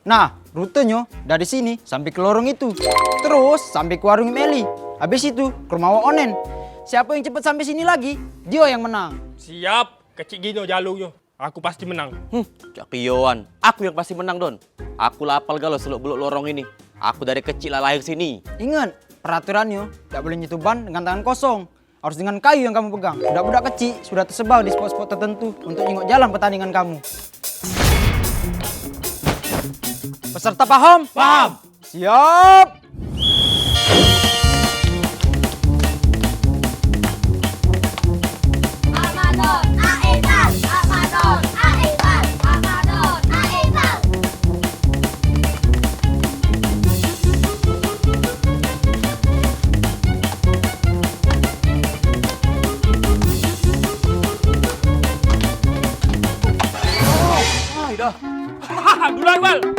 Nah, rutenya dari sini sampai ke lorong itu. Terus sampai ke warung Meli. Habis itu ke rumah Wak Onen. Siapa yang cepat sampai sini lagi, dia yang menang. Siap, kecil gino jalurnya. Aku pasti menang. Cakioan, aku yang pasti menang Don. Aku lapal galau seluk-beluk lorong ini. Aku dari kecil lah lahir sini. Ingat, peraturannya tidak boleh nyentuh ban dengan tangan kosong. Harus dengan kayu yang kamu pegang. Budak-budak kecil sudah tersebar di spot-spot tertentu untuk nengok jalan pertandingan kamu. Peserta paham? Paham. Siap! Amador, Aetan, Amador, Aetan, Amador, Aetan. Ah, dah. Hahaha, duluan Wal.